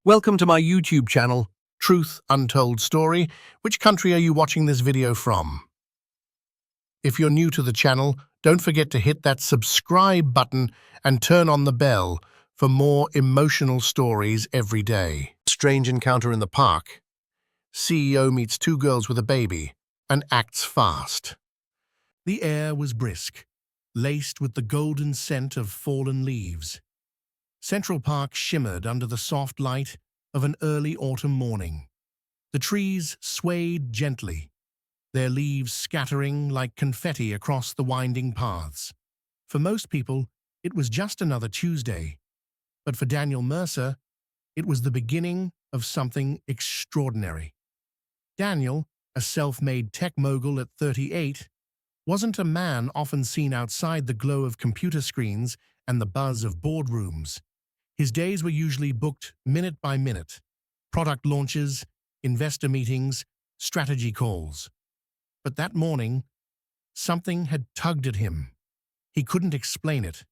Welcome to my YouTube channel, Truth Untold Story. Which country are you watching this video from? If you're new to the channel, don't forget to hit that subscribe button and turn on the bell for more emotional stories every day. Strange encounter in the park. CEO meets two girls with a baby and acts fast. The air was brisk, laced with the golden scent of fallen leaves. Central Park shimmered under the soft light of an early autumn morning. The trees swayed gently, their leaves scattering like confetti across the winding paths. For most people, it was just another Tuesday. But for Daniel Mercer, it was the beginning of something extraordinary. Daniel, a self-made tech mogul at 38, wasn't a man often seen outside the glow of computer screens and the buzz of boardrooms. His days were usually booked minute by minute. Product launches, investor meetings, strategy calls. But that morning, something had tugged at him. He couldn't explain it,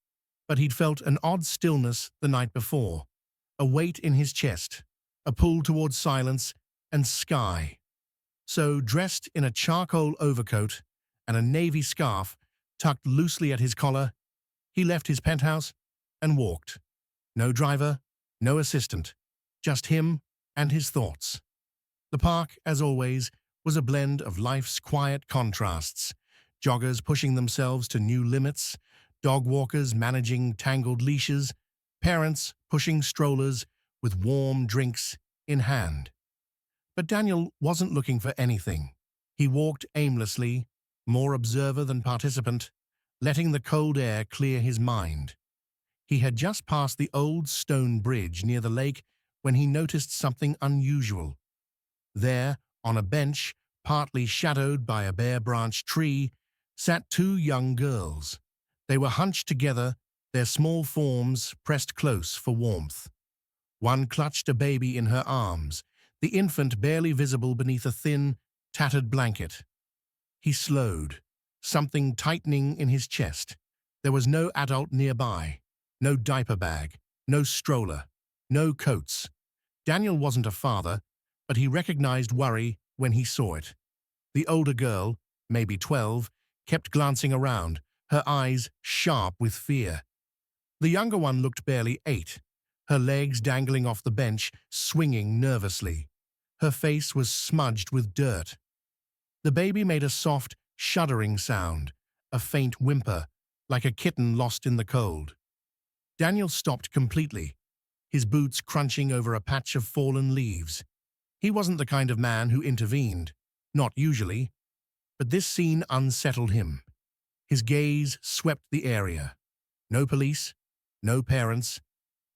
but he'd felt an odd stillness the night before, a weight in his chest, a pull towards silence and sky. So, dressed in a charcoal overcoat and a navy scarf tucked loosely at his collar, he left his penthouse and walked. No driver, no assistant, just him and his thoughts. The park, as always, was a blend of life's quiet contrasts, joggers pushing themselves to new limits, dog walkers managing tangled leashes, parents pushing strollers with warm drinks in hand. But Daniel wasn't looking for anything. He walked aimlessly, more observer than participant, letting the cold air clear his mind. He had just passed the old stone bridge near the lake when he noticed something unusual. There, on a bench, partly shadowed by a bare-branched tree, sat two young girls. They were hunched together, their small forms pressed close for warmth. One clutched a baby in her arms, the infant barely visible beneath a thin, tattered blanket. He slowed, something tightening in his chest. There was no adult nearby. No diaper bag, no stroller, no coats. Daniel wasn't a father, but he recognized worry when he saw it. The older girl, maybe 12, kept glancing around, her eyes sharp with fear. The younger one looked barely 8, her legs dangling off the bench, swinging nervously. Her face was smudged with dirt. The baby made a soft, shuddering sound, a faint whimper, like a kitten lost in the cold. Daniel stopped completely, his boots crunching over a patch of fallen leaves. He wasn't the kind of man who intervened, not usually, but this scene unsettled him. His gaze swept the area. No police, no parents,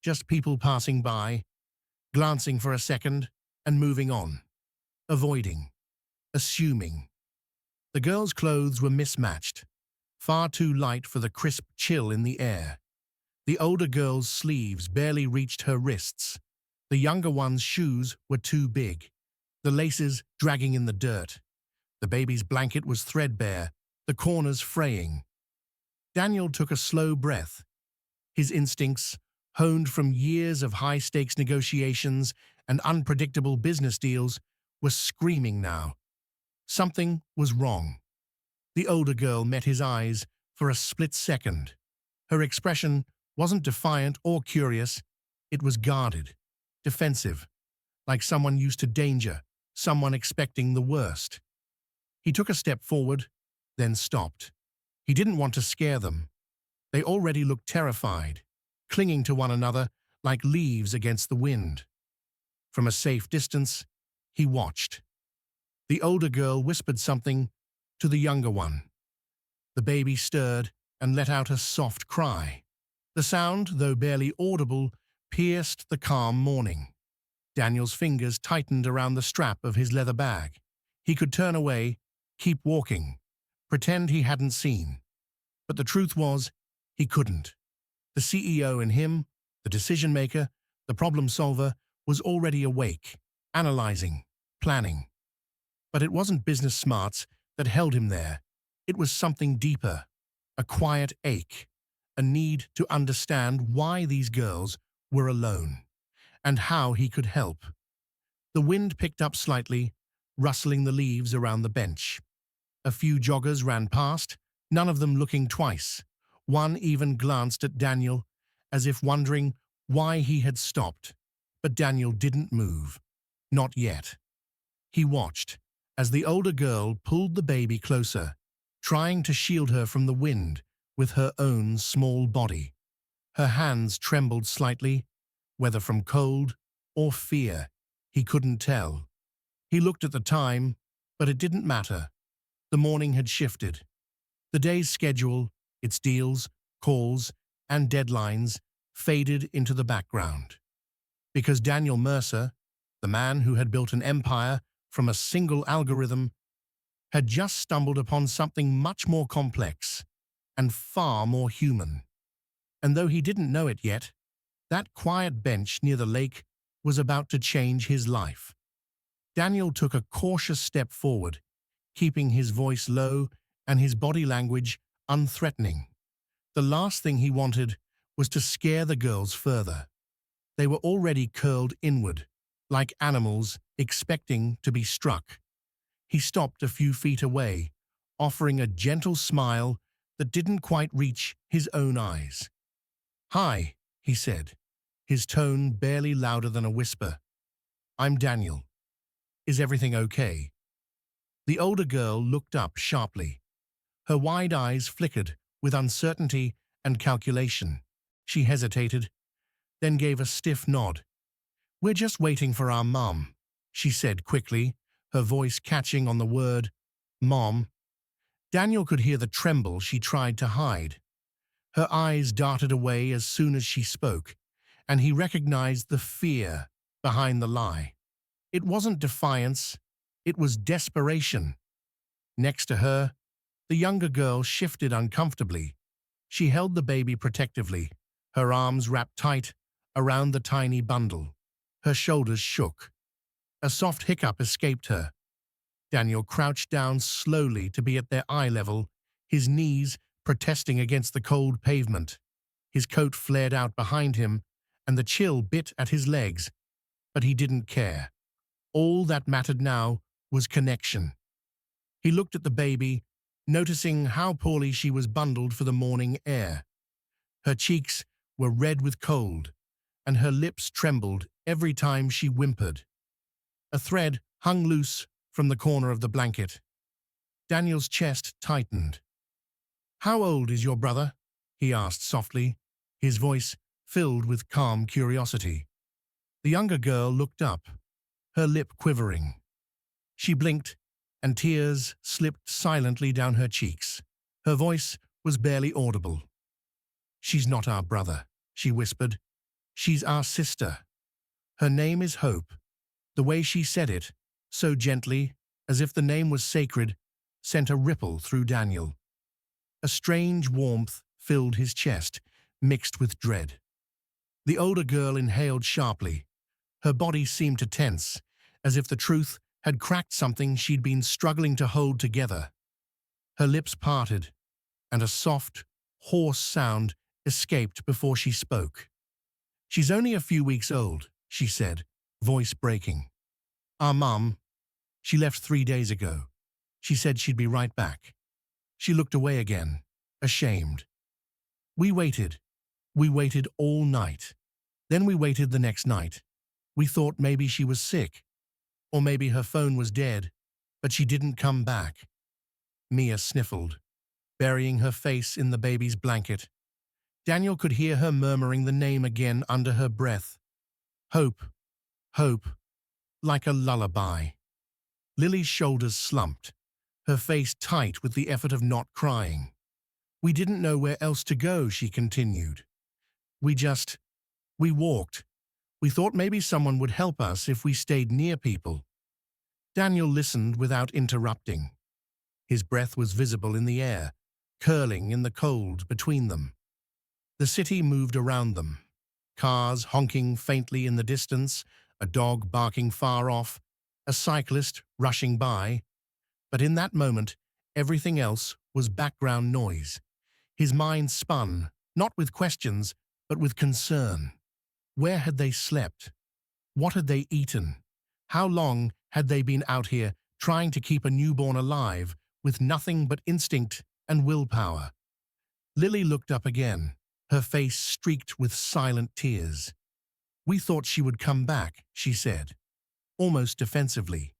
just people passing by, glancing for a second and moving on, avoiding, assuming. The girls' clothes were mismatched, far too light for the crisp chill in the air. The older girl's sleeves barely reached her wrists. The younger one's shoes were too big, the laces dragging in the dirt. The baby's blanket was threadbare, the corners fraying. Daniel took a slow breath. His instincts, honed from years of high-stakes negotiations and unpredictable business deals, were screaming now. Something was wrong. The older girl met his eyes for a split second. Her expression wasn't defiant or curious, it was guarded, defensive, like someone used to danger, someone expecting the worst. He took a step forward, then stopped. He didn't want to scare them. They already looked terrified, clinging to one another like leaves against the wind. From a safe distance, he watched. The older girl whispered something to the younger one. The baby stirred and let out a soft cry. The sound, though barely audible, pierced the calm morning. Daniel's fingers tightened around the strap of his leather bag. He could turn away, keep walking, pretend he hadn't seen. But the truth was, he couldn't. The CEO in him, the decision-maker, the problem-solver, was already awake, analyzing, planning. But it wasn't business smarts that held him there. It was something deeper, a quiet ache, a need to understand why these girls were alone. and how he could help. The wind picked up slightly, rustling the leaves around the bench. A few joggers ran past, none of them looking twice. One even glanced at Daniel, as if wondering why he had stopped. But Daniel didn't move. Not yet. He watched as the older girl pulled the baby closer, trying to shield her from the wind with her own small body. Her hands trembled slightly, whether from cold or fear. He couldn't tell. He looked at the time, but it didn't matter. The morning had shifted. The day's schedule, its deals, calls, and deadlines faded into the background. Because Daniel Mercer, the man who had built an empire from a single algorithm, had just stumbled upon something much more complex and far more human. And though he didn't know it yet, that quiet bench near the lake was about to change his life. Daniel took a cautious step forward, keeping his voice low and his body language unthreatening. The last thing he wanted was to scare the girls further. They were already curled inward, like animals expecting to be struck. He stopped a few feet away, offering a gentle smile that didn't quite reach his own eyes. "Hi," he said, his tone barely louder than a whisper. "I'm Daniel. Is everything okay?" The older girl looked up sharply. Her wide eyes flickered with uncertainty and calculation. She hesitated, then gave a stiff nod. "We're just waiting for our mom," she said quickly, her voice catching on the word mom. Daniel could hear the tremble she tried to hide. Her eyes darted away as soon as she spoke, and he recognized the fear behind the lie. It wasn't defiance, it was desperation. Next to her, the younger girl shifted uncomfortably. She held the baby protectively, her arms wrapped tight around the tiny bundle. Her shoulders shook. A soft hiccup escaped her. Daniel crouched down slowly to be at their eye level, his knees protesting against the cold pavement. His coat flared out behind him, and the chill bit at his legs, but he didn't care. All that mattered now was connection. He looked at the baby, noticing how poorly she was bundled for the morning air. Her cheeks were red with cold, and her lips trembled every time she whimpered. A thread hung loose from the corner of the blanket. Daniel's chest tightened. "How old is your brother?" he asked softly, his voice filled with calm curiosity. The younger girl looked up, her lip quivering. She blinked, and tears slipped silently down her cheeks. Her voice was barely audible. "She's not our brother," she whispered. "She's our sister. Her name is Hope." The way she said it, so gently, as if the name was sacred, sent a ripple through Daniel. A strange warmth filled his chest, mixed with dread. The older girl inhaled sharply. Her body seemed to tense, as if the truth had cracked something she'd been struggling to hold together. Her lips parted, and a soft, hoarse sound escaped before she spoke. "She's only a few weeks old," she said, voice breaking. "Our mum, she left 3 days ago. She said she'd be right back." She looked away again, ashamed. We waited all night. Then we waited the next night. We thought maybe she was sick, or maybe her phone was dead, but she didn't come back." Mia sniffled, burying her face in the baby's blanket. Daniel could hear her murmuring the name again under her breath. "Hope, Hope," like a lullaby. Lily's shoulders slumped, her face tight with the effort of not crying. "We didn't know where else to go," she continued. We walked. We thought maybe someone would help us if we stayed near people." Daniel listened without interrupting. His breath was visible in the air, curling in the cold between them. The city moved around them, cars honking faintly in the distance, a dog barking far off, a cyclist rushing by. But in that moment, everything else was background noise. His mind spun, not with questions, but with concern. Where had they slept? What had they eaten? How long had they been out here trying to keep a newborn alive with nothing but instinct and willpower? Lily looked up again, her face streaked with silent tears. "We thought she would come back," she said, almost defensively.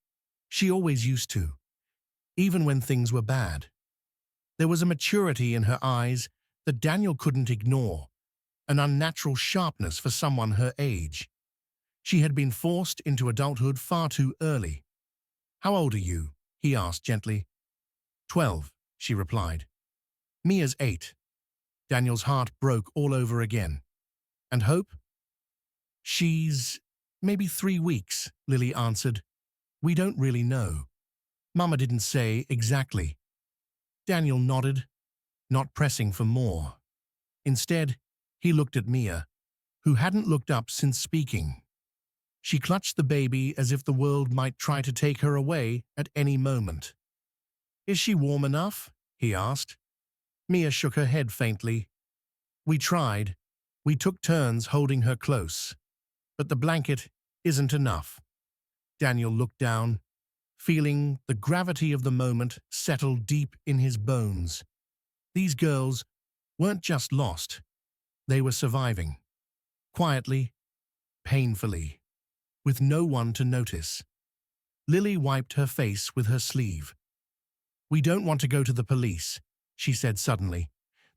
She always used to, even when things were bad. There was a maturity in her eyes that Daniel couldn't ignore, an unnatural sharpness for someone her age. She had been forced into adulthood far too early. "How old are you?" he asked gently. 12, she replied. "Mia's 8. Daniel's heart broke all over again. "And Hope?" "She's maybe 3 weeks," Lily answered. "We don't really know. Mama didn't say exactly." Daniel nodded, not pressing for more. Instead, he looked at Mia, who hadn't looked up since speaking. She clutched the baby as if the world might try to take her away at any moment. "Is she warm enough?" he asked. Mia shook her head faintly. "We tried. We took turns holding her close. But the blanket isn't enough." Daniel looked down, feeling the gravity of the moment settle deep in his bones. These girls weren't just lost. They were surviving. Quietly, painfully, with no one to notice. Lily wiped her face with her sleeve. "We don't want to go to the police," she said suddenly.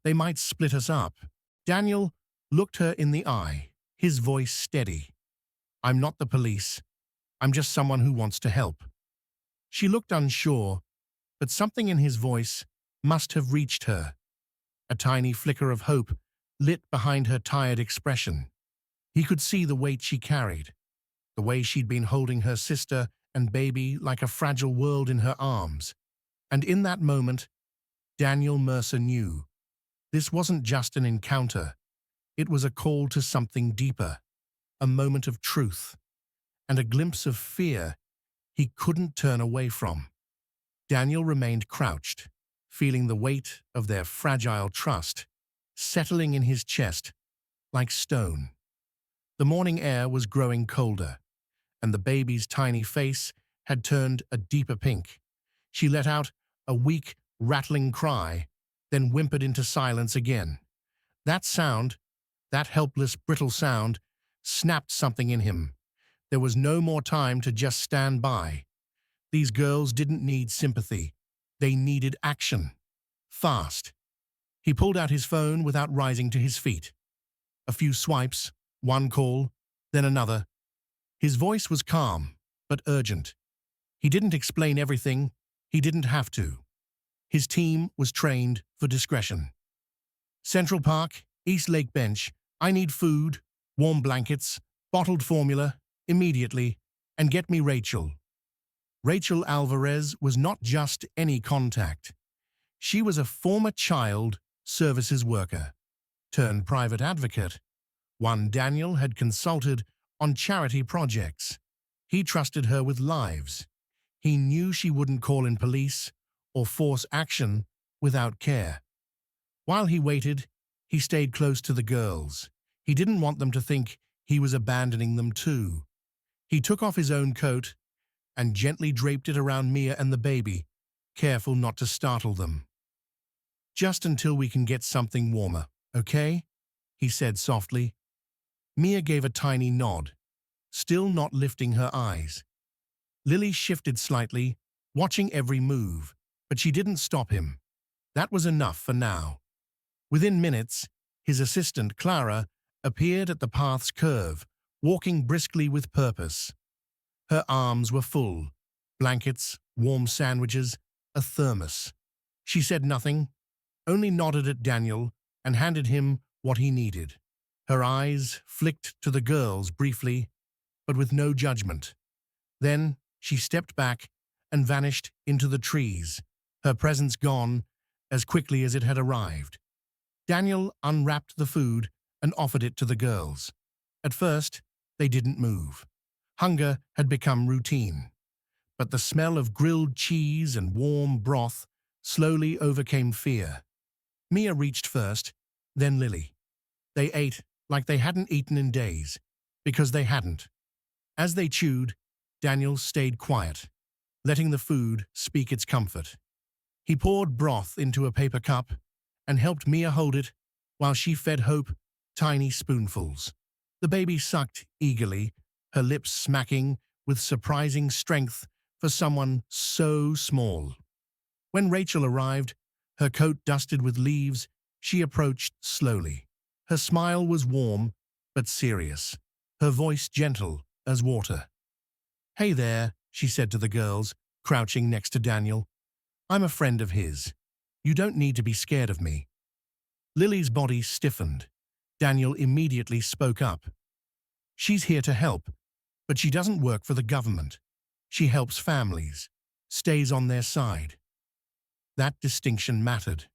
"They might split us up." Daniel looked her in the eye, his voice steady. "I'm not the police. I'm just someone who wants to help." She looked unsure, but something in his voice must have reached her. A tiny flicker of hope lit behind her tired expression. He could see the weight she carried, the way she'd been holding her sister and baby like a fragile world in her arms. And in that moment, Daniel Mercer knew. This wasn't just an encounter. It was a call to something deeper, a moment of truth, and a glimpse of fear he couldn't turn away from. Daniel remained crouched, feeling the weight of their fragile trust settling in his chest like stone. The morning air was growing colder, and the baby's tiny face had turned a deeper pink. She let out a weak, rattling cry, then whimpered into silence again. That sound, that helpless, brittle sound, snapped something in him. There was no more time to just stand by. These girls didn't need sympathy. They needed action. Fast. He pulled out his phone without rising to his feet. A few swipes, one call, then another. His voice was calm, but urgent. He didn't explain everything. He didn't have to. His team was trained for discretion. "Central Park, East Lake Bench. I need food, warm blankets, bottled formula, immediately, and get me Rachel." Rachel Alvarez was not just any contact. She was a former child services worker, turned private advocate, one Daniel had consulted on charity projects. He trusted her with lives. He knew she wouldn't call in police or force action without care. While he waited, he stayed close to the girls. He didn't want them to think he was abandoning them too. He took off his own coat and gently draped it around Mia and the baby, careful not to startle them. "Just until we can get something warmer, okay?" he said softly. Mia gave a tiny nod, still not lifting her eyes. Lily shifted slightly, watching every move, but she didn't stop him. That was enough for now. Within minutes, his assistant, Clara, appeared at the path's curve, walking briskly with purpose. Her arms were full, blankets, warm sandwiches, a thermos. She said nothing, only nodded at Daniel and handed him what he needed. Her eyes flicked to the girls briefly, but with no judgment. Then she stepped back and vanished into the trees, her presence gone as quickly as it had arrived. Daniel unwrapped the food and offered it to the girls. At first, they didn't move. Hunger had become routine, but the smell of grilled cheese and warm broth slowly overcame fear. Mia reached first, then Lily. They ate like they hadn't eaten in days, because they hadn't. As they chewed, Daniel stayed quiet, letting the food speak its comfort. He poured broth into a paper cup and helped Mia hold it while she fed Hope tiny spoonfuls. The baby sucked eagerly, her lips smacking with surprising strength for someone so small. When Rachel arrived, her coat dusted with leaves, she approached slowly. Her smile was warm but serious, her voice gentle as water. "Hey there," she said to the girls, crouching next to Daniel. "I'm a friend of his. You don't need to be scared of me." Lily's body stiffened. Daniel immediately spoke up. "She's here to help, but she doesn't work for the government. She helps families, stays on their side." That distinction mattered.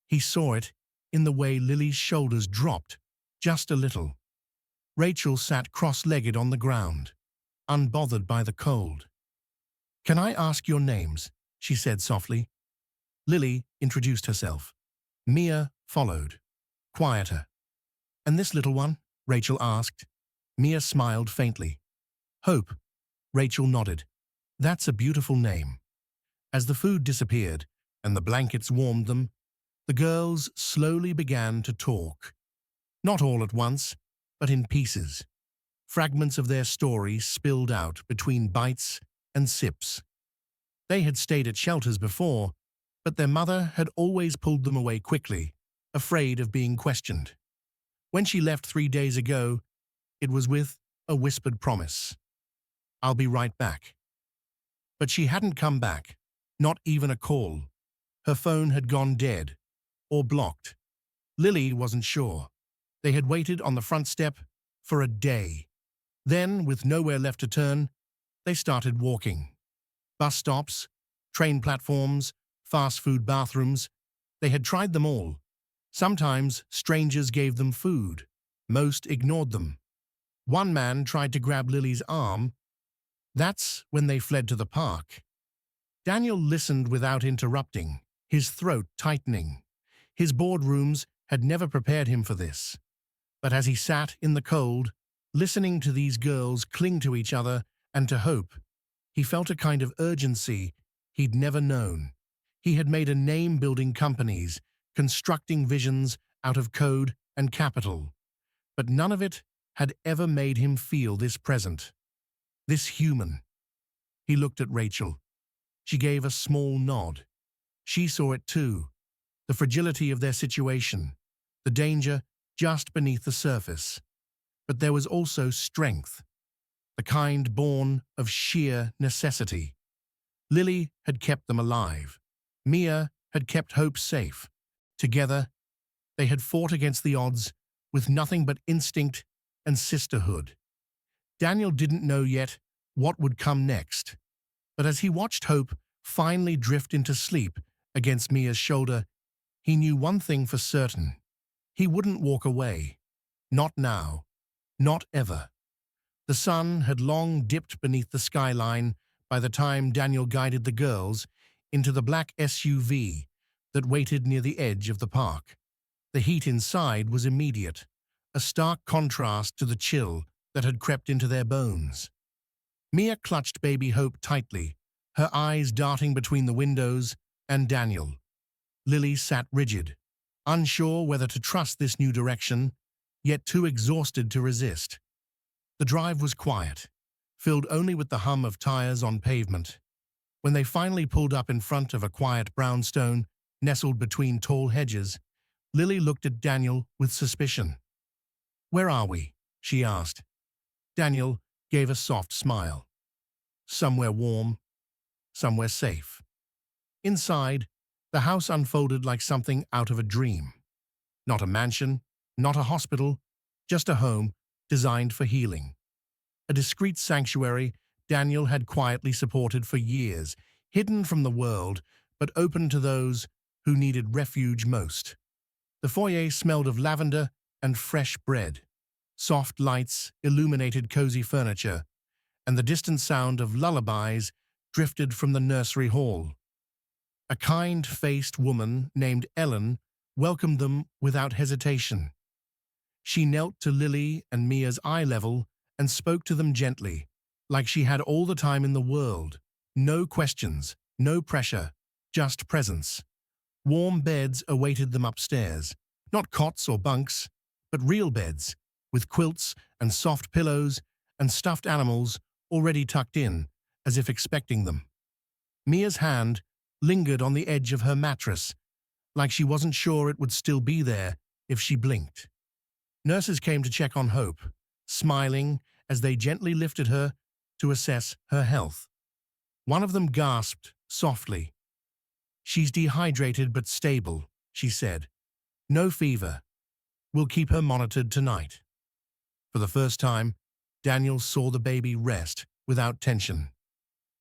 He saw it in the way Lily's shoulders dropped, just a little. Rachel sat cross-legged on the ground, unbothered by the cold. "Can I ask your names?" she said softly. Lily introduced herself. Mia followed, quieter. "And this little one?" Rachel asked. Mia smiled faintly. "Hope." Rachel nodded. "That's a beautiful name." As the food disappeared and the blankets warmed them, the girls slowly began to talk. Not all at once, but in pieces. Fragments of their story spilled out between bites and sips. They had stayed at shelters before, but their mother had always pulled them away quickly, afraid of being questioned. When she left 3 days ago, it was with a whispered promise. "I'll be right back." But she hadn't come back, not even a call. Her phone had gone dead, or blocked. Lily wasn't sure. They had waited on the front step for a day. Then, with nowhere left to turn, they started walking. Bus stops, train platforms, fast food bathrooms. They had tried them all. Sometimes strangers gave them food. Most ignored them. One man tried to grab Lily's arm. That's when they fled to the park. Daniel listened without interrupting, his throat tightening. His boardrooms had never prepared him for this. But as he sat in the cold, listening to these girls cling to each other and to hope, he felt a kind of urgency he'd never known. He had made a name building companies, constructing visions out of code and capital. But none of it had ever made him feel this present, this human. He looked at Rachel. She gave a small nod. She saw it too, the fragility of their situation, the danger just beneath the surface. But there was also strength, the kind born of sheer necessity. Lily had kept them alive. Mia had kept Hope safe. Together, they had fought against the odds with nothing but instinct and sisterhood. Daniel didn't know yet what would come next, but as he watched Hope finally drift into sleep against Mia's shoulder, he knew one thing for certain. He wouldn't walk away. Not now. Not ever. The sun had long dipped beneath the skyline by the time Daniel guided the girls into the black SUV that waited near the edge of the park. The heat inside was immediate, a stark contrast to the chill that had crept into their bones. Mia clutched baby Hope tightly, her eyes darting between the windows and Daniel. Lily sat rigid, unsure whether to trust this new direction, yet too exhausted to resist. The drive was quiet, filled only with the hum of tires on pavement. When they finally pulled up in front of a quiet brownstone nestled between tall hedges, Lily looked at Daniel with suspicion. "Where are we?" she asked. Daniel gave a soft smile. "Somewhere warm, somewhere safe." Inside, the house unfolded like something out of a dream. Not a mansion, not a hospital, just a home designed for healing. A discreet sanctuary Daniel had quietly supported for years, hidden from the world, but open to those who needed refuge most. The foyer smelled of lavender and fresh bread. Soft lights illuminated cozy furniture, and the distant sound of lullabies drifted from the nursery hall. A kind-faced woman named Ellen welcomed them without hesitation. She knelt to Lily and Mia's eye level and spoke to them gently, like she had all the time in the world. No questions, no pressure, just presence. Warm beds awaited them upstairs, not cots or bunks, but real beds, with quilts and soft pillows and stuffed animals already tucked in, as if expecting them. Mia's hand lingered on the edge of her mattress, like she wasn't sure it would still be there if she blinked. Nurses came to check on Hope, smiling as they gently lifted her to assess her health. One of them gasped softly. "She's dehydrated but stable," she said. "No fever. We'll keep her monitored tonight." For the first time, Daniel saw the baby rest without tension,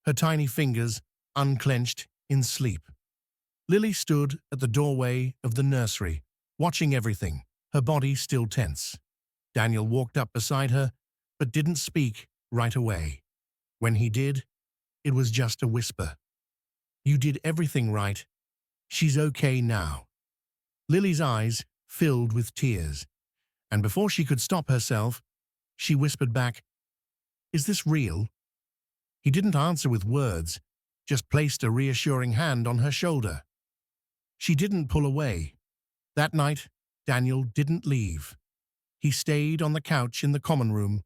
her tiny fingers unclenched in sleep. Lily stood at the doorway of the nursery, watching everything, her body still tense. Daniel walked up beside her, but didn't speak right away. When he did, it was just a whisper. "You did everything right. She's okay now." Lily's eyes filled with tears, and before she could stop herself, she whispered back, "Is this real?" He didn't answer with words, just placed a reassuring hand on her shoulder. She didn't pull away. That night, Daniel didn't leave. He stayed on the couch in the common room,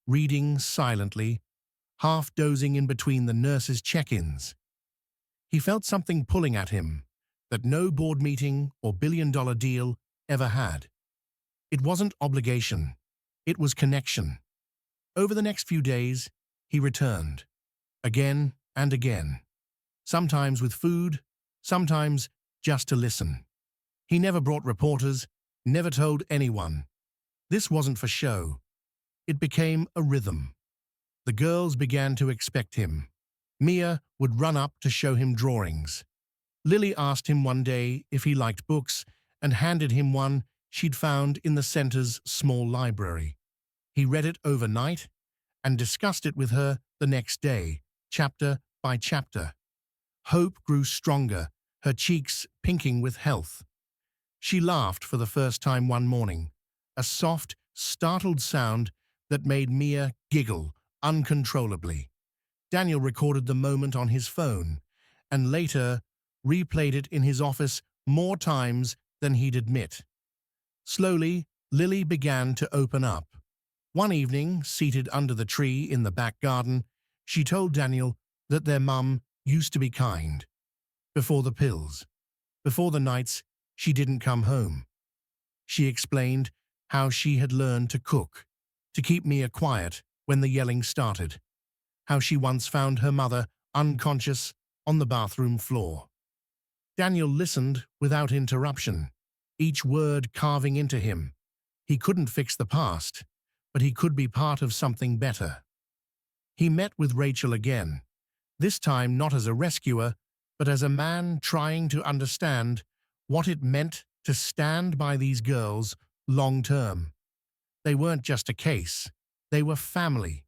reading silently, half dozing in between the nurses' check-ins. He felt something pulling at him that no board meeting or billion-dollar deal ever had. It wasn't obligation. It was connection. Over the next few days, he returned, again and again, sometimes with food, sometimes just to listen. He never brought reporters, never told anyone. This wasn't for show. It became a rhythm. The girls began to expect him. Mia would run up to show him drawings. Lily asked him one day if he liked books and handed him one she'd found in the center's small library. He read it overnight and discussed it with her the next day, chapter by chapter. Hope grew stronger, her cheeks pinking with health. She laughed for the first time one morning, a soft, startled sound that made Mia giggle uncontrollably. Daniel recorded the moment on his phone and later replayed it in his office more times than he'd admit. Slowly, Lily began to open up. One evening, seated under the tree in the back garden, she told Daniel that their mum used to be kind. Before the pills, before the nights she didn't come home. She explained how she had learned to cook, to keep Mia quiet when the yelling started, how she once found her mother unconscious on the bathroom floor. Daniel listened without interruption, each word carving into him. He couldn't fix the past, but he could be part of something better. He met with Rachel again, this time not as a rescuer, but as a man trying to understand what it meant to stand by these girls long term. They weren't just a case, they were family.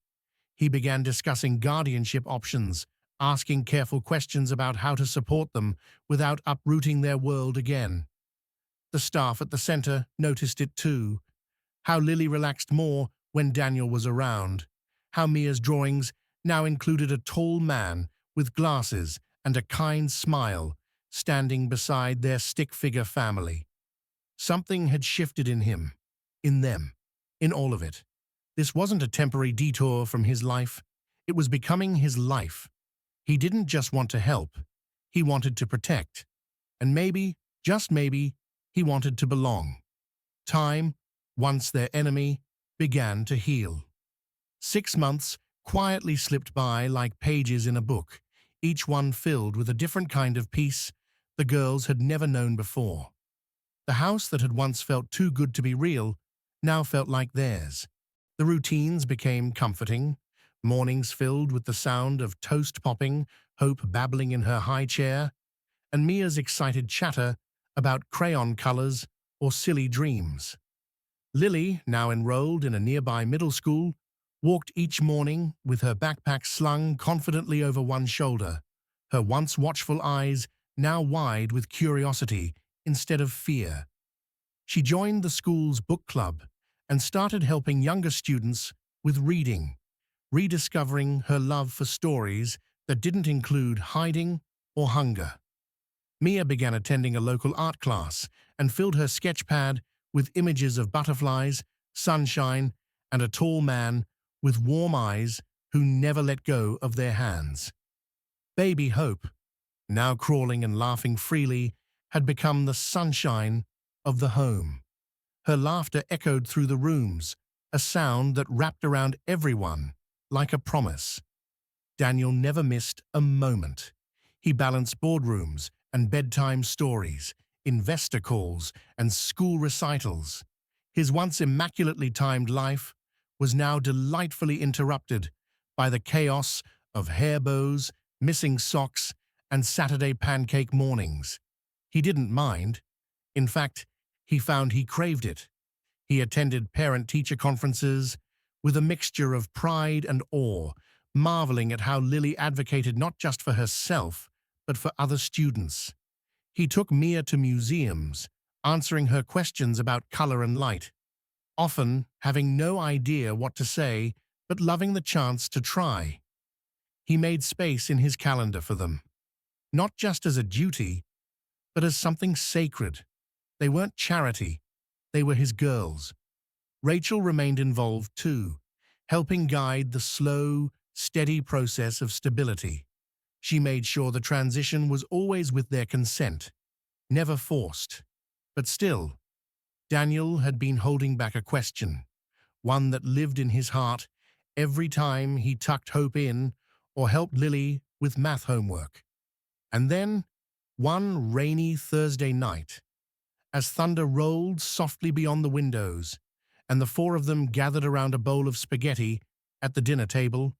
He began discussing guardianship options, asking careful questions about how to support them without uprooting their world again. The staff at the center noticed it too, how Lily relaxed more when Daniel was around, how Mia's drawings now included a tall man with glasses and a kind smile standing beside their stick-figure family. Something had shifted in him, in them, in all of it. This wasn't a temporary detour from his life. It was becoming his life. He didn't just want to help. He wanted to protect. And maybe, just maybe, he wanted to belong. Time, once their enemy, began to heal. 6 months quietly slipped by like pages in a book, each one filled with a different kind of peace the girls had never known before. The house that had once felt too good to be real now felt like theirs. The routines became comforting, mornings filled with the sound of toast popping, Hope babbling in her high chair, and Mia's excited chatter about crayon colors or silly dreams. Lily, now enrolled in a nearby middle school, walked each morning with her backpack slung confidently over one shoulder, her once watchful eyes now wide with curiosity instead of fear. She joined the school's book club and started helping younger students with reading, rediscovering her love for stories that didn't include hiding or hunger. Mia began attending a local art class and filled her sketchpad with images of butterflies, sunshine, and a tall man with warm eyes who never let go of their hands. Baby Hope, now crawling and laughing freely, had become the sunshine of the home. Her laughter echoed through the rooms, a sound that wrapped around everyone like a promise. Daniel never missed a moment. He balanced boardrooms and bedtime stories, investor calls and school recitals. His once immaculately timed life was now delightfully interrupted by the chaos of hair bows, missing socks, and Saturday pancake mornings. He didn't mind. In fact, he found he craved it. He attended parent-teacher conferences with a mixture of pride and awe, marveling at how Lily advocated not just for herself, but for other students. He took Mia to museums, answering her questions about color and light, often having no idea what to say, but loving the chance to try. He made space in his calendar for them, not just as a duty, but as something sacred. They weren't charity, they were his girls. Rachel remained involved too, helping guide the slow, steady process of stability. She made sure the transition was always with their consent, never forced. But still, Daniel had been holding back a question, one that lived in his heart every time he tucked Hope in or helped Lily with math homework. And then, one rainy Thursday night, as thunder rolled softly beyond the windows, and the four of them gathered around a bowl of spaghetti at the dinner table,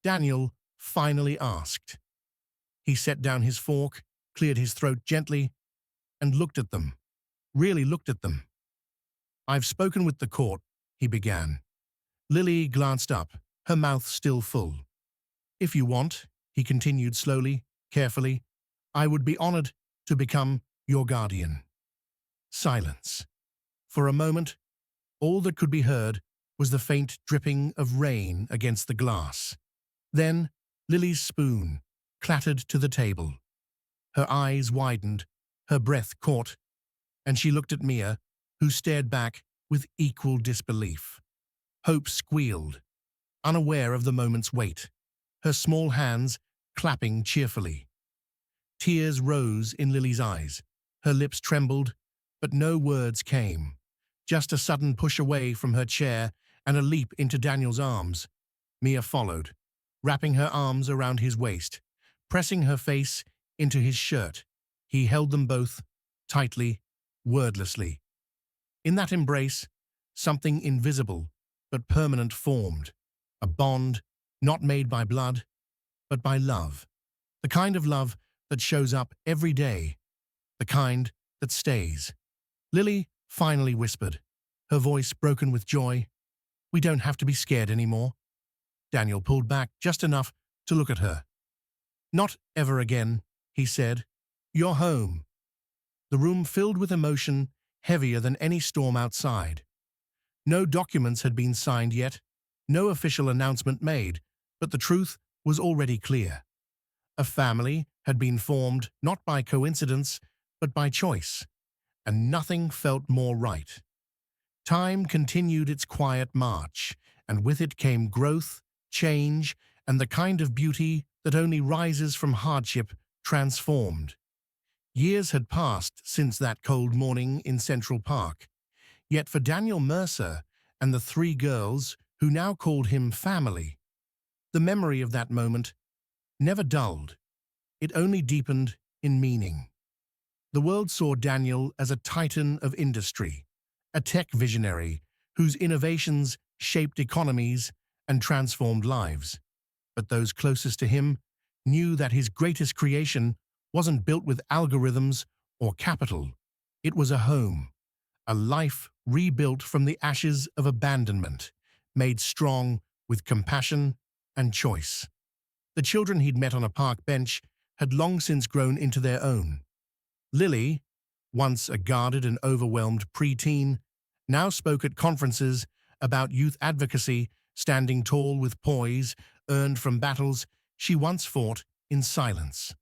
Daniel finally asked. He set down his fork, cleared his throat gently, and looked at them, really looked at them. "I've spoken with the court," he began. Lily glanced up, her mouth still full. "If you want," he continued slowly, carefully, "I would be honored to become your guardian." Silence. For a moment, all that could be heard was the faint dripping of rain against the glass. Then, Lily's spoon clattered to the table. Her eyes widened, her breath caught, and she looked at Mia, who stared back with equal disbelief. Hope squealed, unaware of the moment's weight, her small hands clapping cheerfully. Tears rose in Lily's eyes. Her lips trembled, but no words came. Just a sudden push away from her chair and a leap into Daniel's arms. Mia followed, wrapping her arms around his waist, pressing her face into his shirt. He held them both, tightly, wordlessly. In that embrace, something invisible but permanent formed, a bond not made by blood, but by love. The kind of love that shows up every day, the kind that stays. Lily finally whispered, her voice broken with joy, "We don't have to be scared anymore." Daniel pulled back just enough to look at her. "Not ever again," he said. "You're home." The room filled with emotion, heavier than any storm outside. No documents had been signed yet, no official announcement made, but the truth was already clear. A family had been formed not by coincidence, but by choice, and nothing felt more right. Time continued its quiet march, and with it came growth, change, and the kind of beauty that only rises from hardship transformed. Years had passed since that cold morning in Central Park, yet for Daniel Mercer and the three girls who now called him family, the memory of that moment never dulled. It only deepened in meaning. The world saw Daniel as a titan of industry, a tech visionary whose innovations shaped economies and transformed lives. But those closest to him knew that his greatest creation wasn't built with algorithms or capital. It was a home, a life rebuilt from the ashes of abandonment, made strong with compassion and choice. The children he'd met on a park bench had long since grown into their own. Lily, once a guarded and overwhelmed preteen, now spoke at conferences about youth advocacy standing tall with poise earned from battles she once fought in silence.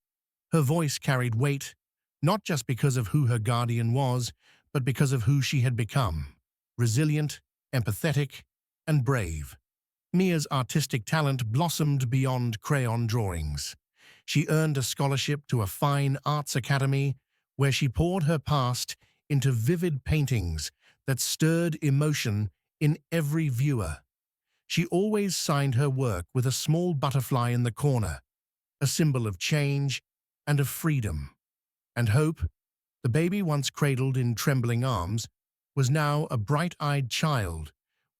Her voice carried weight, not just because of who her guardian was, but because of who she had become: resilient, empathetic, and brave. Mia's artistic talent blossomed beyond crayon drawings. She earned a scholarship to a fine arts academy where she poured her past into vivid paintings that stirred emotion in every viewer. She always signed her work with a small butterfly in the corner, a symbol of change and of freedom. And Hope, the baby once cradled in trembling arms, was now a bright-eyed child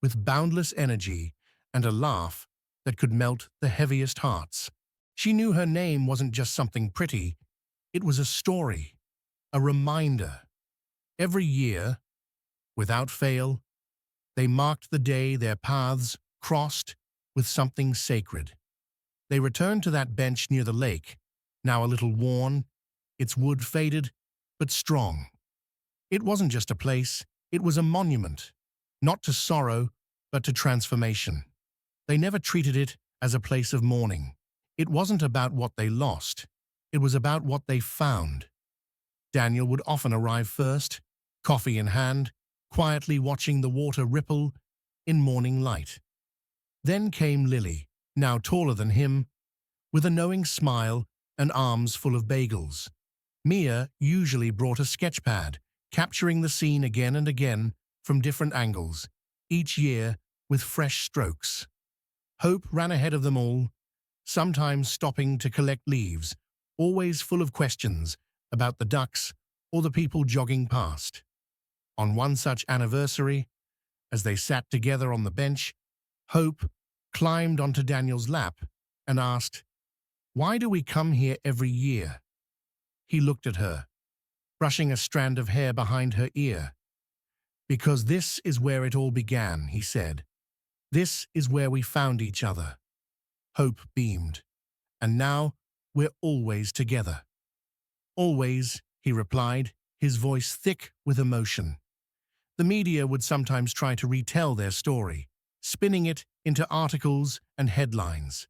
with boundless energy and a laugh that could melt the heaviest hearts. She knew her name wasn't just something pretty, it was a story, a reminder. Every year, without fail, they marked the day their paths crossed with something sacred. They returned to that bench near the lake, now a little worn, its wood faded, but strong. It wasn't just a place, it was a monument, not to sorrow, but to transformation. They never treated it as a place of mourning. It wasn't about what they lost, it was about what they found. Daniel would often arrive first, coffee in hand, quietly watching the water ripple in morning light. Then came Lily, now taller than him, with a knowing smile and arms full of bagels. Mia usually brought a sketch pad, capturing the scene again and again from different angles, each year with fresh strokes. Hope ran ahead of them all, sometimes stopping to collect leaves, always full of questions about the ducks or the people jogging past. On one such anniversary, as they sat together on the bench, Hope climbed onto Daniel's lap and asked, "Why do we come here every year?" He looked at her, brushing a strand of hair behind her ear. "Because this is where it all began," he said. "This is where we found each other." Hope beamed. "And now we're always together." "Always," he replied, his voice thick with emotion. The media would sometimes try to retell their story, spinning it into articles and headlines.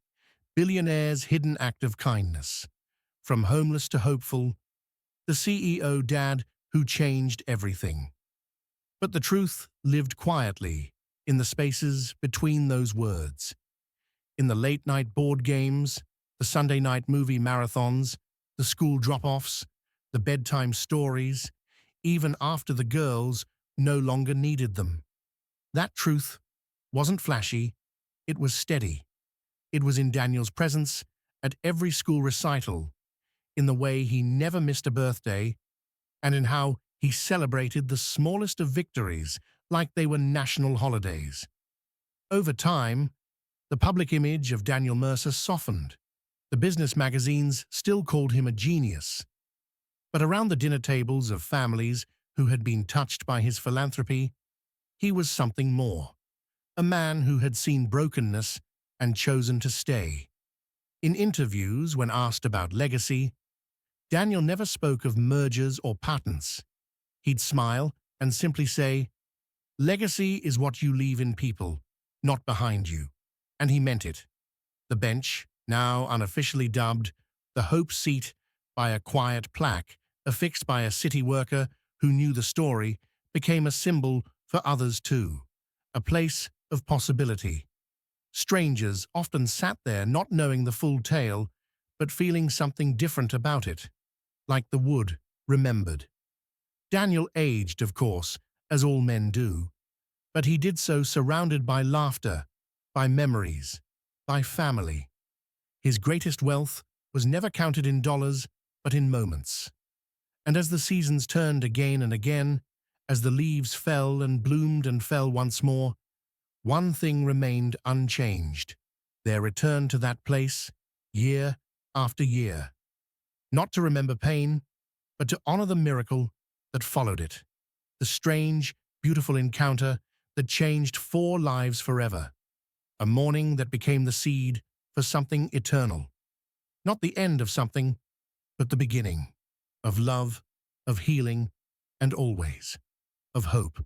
Billionaire's hidden act of kindness. From homeless to hopeful, the CEO dad who changed everything. But the truth lived quietly in the spaces between those words. In the late-night board games, the Sunday night movie marathons, the school drop-offs, the bedtime stories, even after the girls no longer needed them. That truth wasn't flashy, it was steady. It was in Daniel's presence at every school recital, in the way he never missed a birthday, and in how he celebrated the smallest of victories like they were national holidays. Over time, the public image of Daniel Mercer softened. The business magazines still called him a genius. But around the dinner tables of families who had been touched by his philanthropy, he was something more. A man who had seen brokenness and chosen to stay. In interviews, when asked about legacy, Daniel never spoke of mergers or patents. He'd smile and simply say, "Legacy is what you leave in people, not behind you." And he meant it. The bench, now unofficially dubbed the Hope Seat by a quiet plaque affixed by a city worker who knew the story, became a symbol for others too, a place of possibility. Strangers often sat there not knowing the full tale, but feeling something different about it, like the wood remembered. Daniel aged, of course, as all men do, but he did so surrounded by laughter, by memories, by family. His greatest wealth was never counted in dollars, but in moments. And as the seasons turned again and again, as the leaves fell and bloomed and fell once more, one thing remained unchanged: their return to that place, year after year. Not to remember pain, but to honor the miracle that followed it. The strange, beautiful encounter that changed 4 lives forever. A morning that became the seed for something eternal. Not the end of something, but the beginning. Of love, of healing, and always of hope.